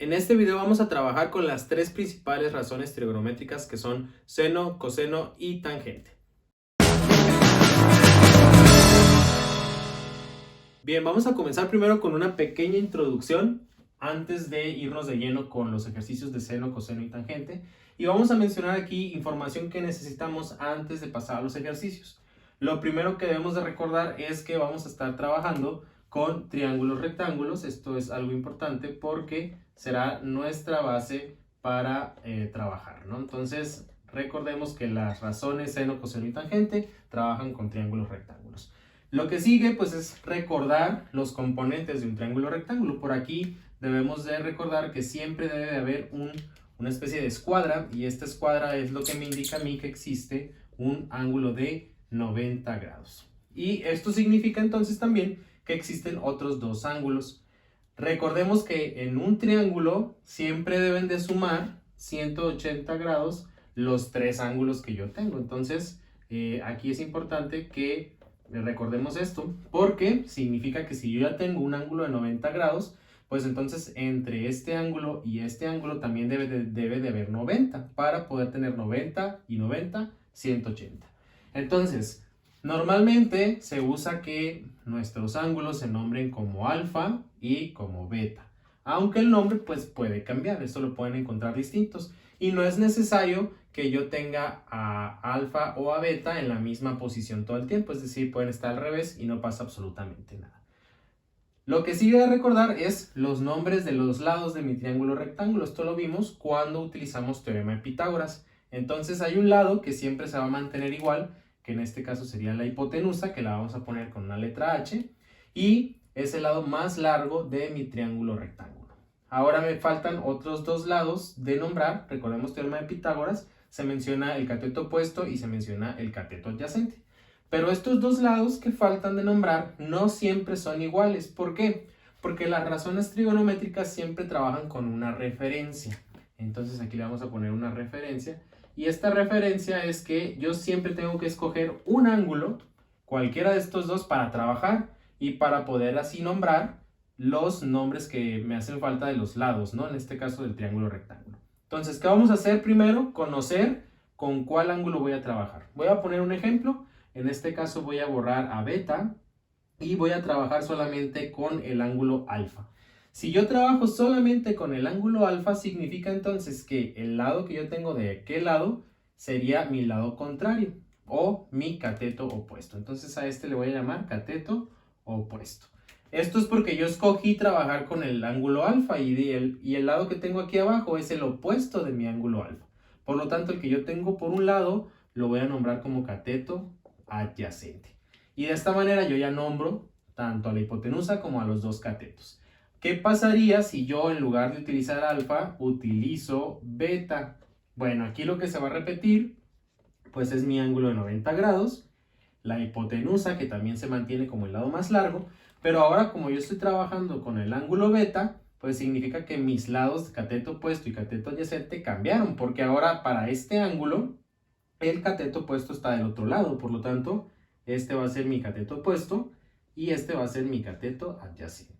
En este video vamos a trabajar con las tres principales razones trigonométricas que son seno, coseno y tangente. Bien, vamos a comenzar primero con una pequeña introducción antes de irnos de lleno con los ejercicios de seno, coseno y tangente. Y vamos a mencionar aquí información que necesitamos antes de pasar a los ejercicios. Lo primero que debemos de recordar es que vamos a estar trabajando con triángulos rectángulos. Esto es algo importante porque será nuestra base para trabajar, ¿no? Entonces, recordemos que las razones seno, coseno y tangente trabajan con triángulos rectángulos. Lo que sigue pues es recordar los componentes de un triángulo rectángulo. Por aquí debemos de recordar que siempre debe de haber una especie de escuadra, y esta escuadra es lo que me indica a mí que existe un ángulo de 90 grados. Y esto significa entonces también que existen otros dos ángulos. Recordemos que en un triángulo siempre deben de sumar 180 grados los tres ángulos que yo tengo. Entonces aquí es importante que recordemos esto, porque significa que si yo ya tengo un ángulo de 90 grados, pues entonces entre este ángulo y este ángulo también debe de haber 90 para poder tener 90 y 90, 180. Entonces, normalmente se usa que nuestros ángulos se nombren como alfa y como beta, aunque el nombre pues puede cambiar, esto lo pueden encontrar distintos y no es necesario que yo tenga a alfa o a beta en la misma posición todo el tiempo, es decir, pueden estar al revés y no pasa absolutamente nada. Lo que sigue de recordar es los nombres de los lados de mi triángulo rectángulo. Esto lo vimos cuando utilizamos teorema de Pitágoras. Entonces hay un lado que siempre se va a mantener igual, que en este caso sería la hipotenusa, que la vamos a poner con una letra H, y es el lado más largo de mi triángulo rectángulo. Ahora me faltan otros dos lados de nombrar. Recordemos teorema de Pitágoras, se menciona el cateto opuesto y se menciona el cateto adyacente. Pero estos dos lados que faltan de nombrar no siempre son iguales. ¿Por qué? Porque las razones trigonométricas siempre trabajan con una referencia. Entonces aquí le vamos a poner una referencia. Y esta referencia es que yo siempre tengo que escoger un ángulo, cualquiera de estos dos, para trabajar y para poder así nombrar los nombres que me hacen falta de los lados, ¿no? En este caso del triángulo rectángulo. Entonces, ¿qué vamos a hacer primero? Conocer con cuál ángulo voy a trabajar. Voy a poner un ejemplo. En este caso voy a borrar a beta y voy a trabajar solamente con el ángulo alfa. Si yo trabajo solamente con el ángulo alfa, significa entonces que el lado que yo tengo de aquel lado sería mi lado contrario o mi cateto opuesto. Entonces a este le voy a llamar cateto opuesto. Esto es porque yo escogí trabajar con el ángulo alfa y el lado que tengo aquí abajo es el opuesto de mi ángulo alfa. Por lo tanto, el que yo tengo por un lado lo voy a nombrar como cateto adyacente. Y de esta manera yo ya nombro tanto a la hipotenusa como a los dos catetos. ¿Qué pasaría si yo en lugar de utilizar alfa utilizo beta? Bueno, aquí lo que se va a repetir pues es mi ángulo de 90 grados, la hipotenusa que también se mantiene como el lado más largo, pero ahora como yo estoy trabajando con el ángulo beta, pues significa que mis lados cateto opuesto y cateto adyacente cambiaron, porque ahora para este ángulo el cateto opuesto está del otro lado, por lo tanto, este va a ser mi cateto opuesto y este va a ser mi cateto adyacente.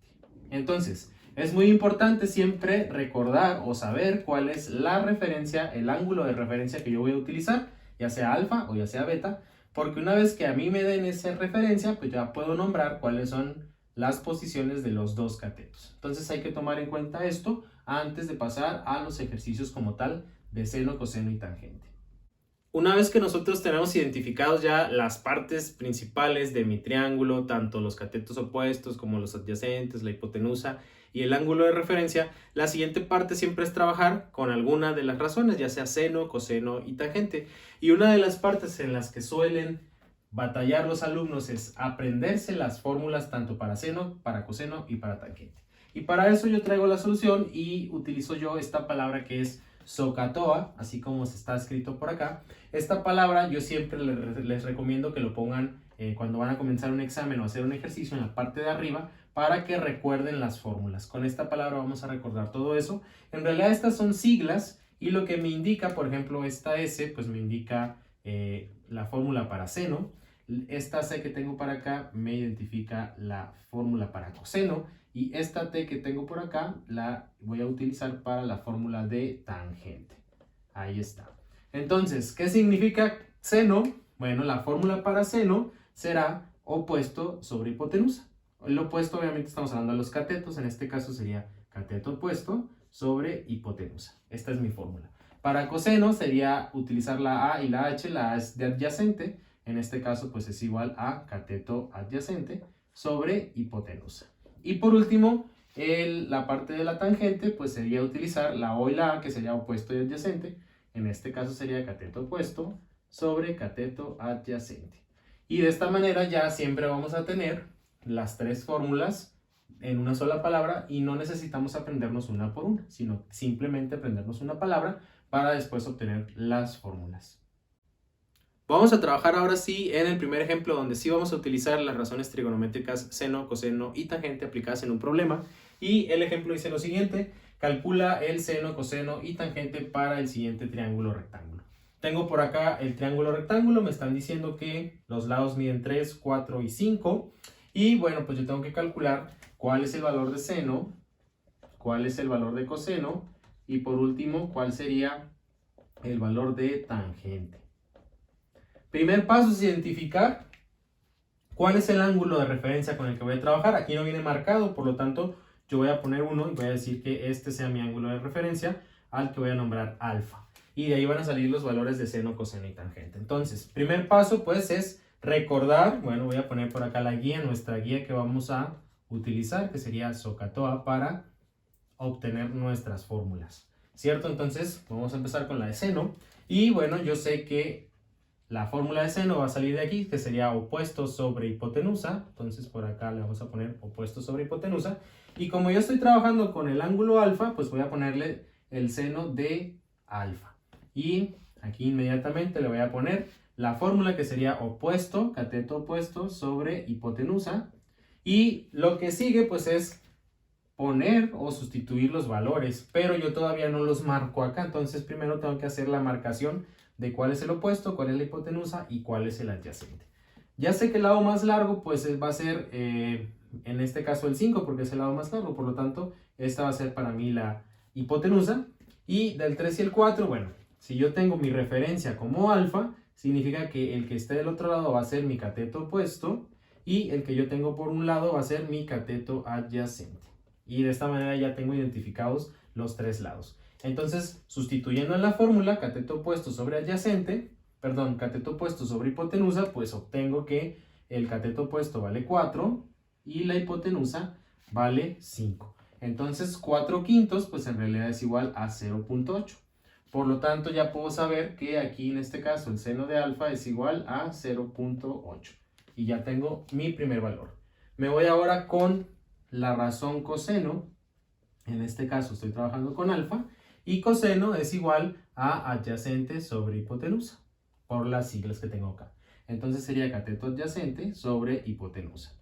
Entonces, es muy importante siempre recordar o saber cuál es la referencia, el ángulo de referencia que yo voy a utilizar, ya sea alfa o ya sea beta, porque una vez que a mí me den esa referencia, pues ya puedo nombrar cuáles son las posiciones de los dos catetos. Entonces hay que tomar en cuenta esto antes de pasar a los ejercicios como tal de seno, coseno y tangente. Una vez que nosotros tenemos identificados ya las partes principales de mi triángulo, tanto los catetos opuestos como los adyacentes, la hipotenusa y el ángulo de referencia, la siguiente parte siempre es trabajar con alguna de las razones, ya sea seno, coseno y tangente. Y una de las partes en las que suelen batallar los alumnos es aprenderse las fórmulas tanto para seno, para coseno y para tangente. Y para eso yo traigo la solución y utilizo yo esta palabra que es SOHCAHTOA, así como se está escrito por acá. Esta palabra yo siempre les recomiendo que lo pongan cuando van a comenzar un examen o hacer un ejercicio en la parte de arriba para que recuerden las fórmulas. Con esta palabra vamos a recordar todo eso. En realidad estas son siglas y lo que me indica, por ejemplo, esta S, pues me indica la fórmula para seno. Esta C que tengo para acá me identifica la fórmula para coseno y esta t que tengo por acá la voy a utilizar para la fórmula de tangente. Ahí está. Entonces, ¿qué significa seno? Bueno, la fórmula para seno será opuesto sobre hipotenusa. El opuesto obviamente estamos hablando de los catetos, en este caso sería cateto opuesto sobre hipotenusa. Esta es mi fórmula. Para coseno sería utilizar la A y la H, la A es de adyacente, en este caso pues es igual a cateto adyacente sobre hipotenusa. Y por último, la parte de la tangente pues sería utilizar la O y la A, que sería opuesto y adyacente, en este caso sería cateto opuesto sobre cateto adyacente. Y de esta manera ya siempre vamos a tener las tres fórmulas en una sola palabra y no necesitamos aprendernos una por una, sino simplemente aprendernos una palabra para después obtener las fórmulas. Vamos a trabajar ahora sí en el primer ejemplo donde sí vamos a utilizar las razones trigonométricas seno, coseno y tangente aplicadas en un problema. Y el ejemplo dice lo siguiente: calcula el seno, coseno y tangente para el siguiente triángulo rectángulo. Tengo por acá el triángulo rectángulo, me están diciendo que los lados miden 3, 4 y 5. Y bueno, pues yo tengo que calcular cuál es el valor de seno, cuál es el valor de coseno y por último cuál sería el valor de tangente. Primer paso es identificar cuál es el ángulo de referencia con el que voy a trabajar. Aquí no viene marcado, por lo tanto yo voy a poner 1 y voy a decir que este sea mi ángulo de referencia al que voy a nombrar alfa. Y de ahí van a salir los valores de seno, coseno y tangente. Entonces, primer paso pues es recordar, bueno, voy a poner por acá la guía, nuestra guía que vamos a utilizar, que sería SOHCAHTOA para obtener nuestras fórmulas, ¿cierto? Entonces vamos a empezar con la de seno y bueno, yo sé que la fórmula de seno va a salir de aquí, que sería opuesto sobre hipotenusa. Entonces por acá le vamos a poner opuesto sobre hipotenusa. Y como yo estoy trabajando con el ángulo alfa, pues voy a ponerle el seno de alfa. Y aquí inmediatamente le voy a poner la fórmula que sería opuesto, cateto opuesto sobre hipotenusa. Y lo que sigue pues es poner o sustituir los valores, pero yo todavía no los marco acá. Entonces primero tengo que hacer la marcación de cuál es el opuesto, cuál es la hipotenusa y cuál es el adyacente. Ya sé que el lado más largo pues va a ser en este caso el 5 porque es el lado más largo, por lo tanto esta va a ser para mí la hipotenusa. Y del 3 y el 4, bueno, si yo tengo mi referencia como alfa, significa que el que esté del otro lado va a ser mi cateto opuesto y el que yo tengo por un lado va a ser mi cateto adyacente. Y de esta manera ya tengo identificados los tres lados. Entonces, sustituyendo en la fórmula cateto opuesto sobre adyacente, perdón, cateto opuesto sobre hipotenusa, pues obtengo que el cateto opuesto vale 4 y la hipotenusa vale 5. Entonces, 4 quintos, pues en realidad es igual a 0.8. Por lo tanto, ya puedo saber que aquí en este caso el seno de alfa es igual a 0.8. Y ya tengo mi primer valor. Me voy ahora con la razón coseno. En este caso estoy trabajando con alfa. Y coseno es igual a adyacente sobre hipotenusa, por las siglas que tengo acá. Entonces sería cateto adyacente sobre hipotenusa.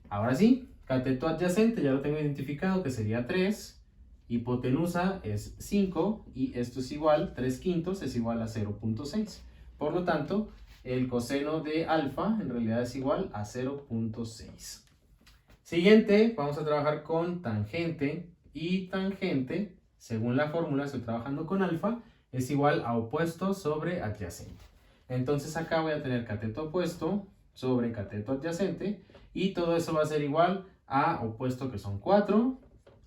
Ahora sí, cateto adyacente ya lo tengo identificado, que sería 3. Hipotenusa es 5 y esto es igual, 3 quintos es igual a 0.6. Por lo tanto, el coseno de alfa en realidad es igual a 0.6. Siguiente, vamos a trabajar con tangente y tangente. Según la fórmula, estoy trabajando con alfa, es igual a opuesto sobre adyacente. Entonces acá voy a tener cateto opuesto sobre cateto adyacente y todo eso va a ser igual a opuesto que son 4,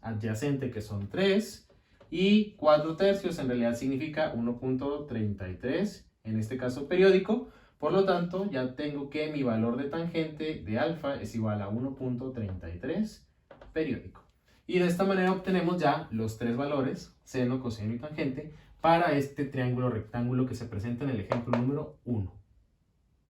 adyacente que son 3 y 4 tercios en realidad significa 1.33, en este caso periódico. Por lo tanto, ya tengo que mi valor de tangente de alfa es igual a 1.33 periódico. Y de esta manera obtenemos ya los tres valores, seno, coseno y tangente, para este triángulo rectángulo que se presenta en el ejemplo número 1.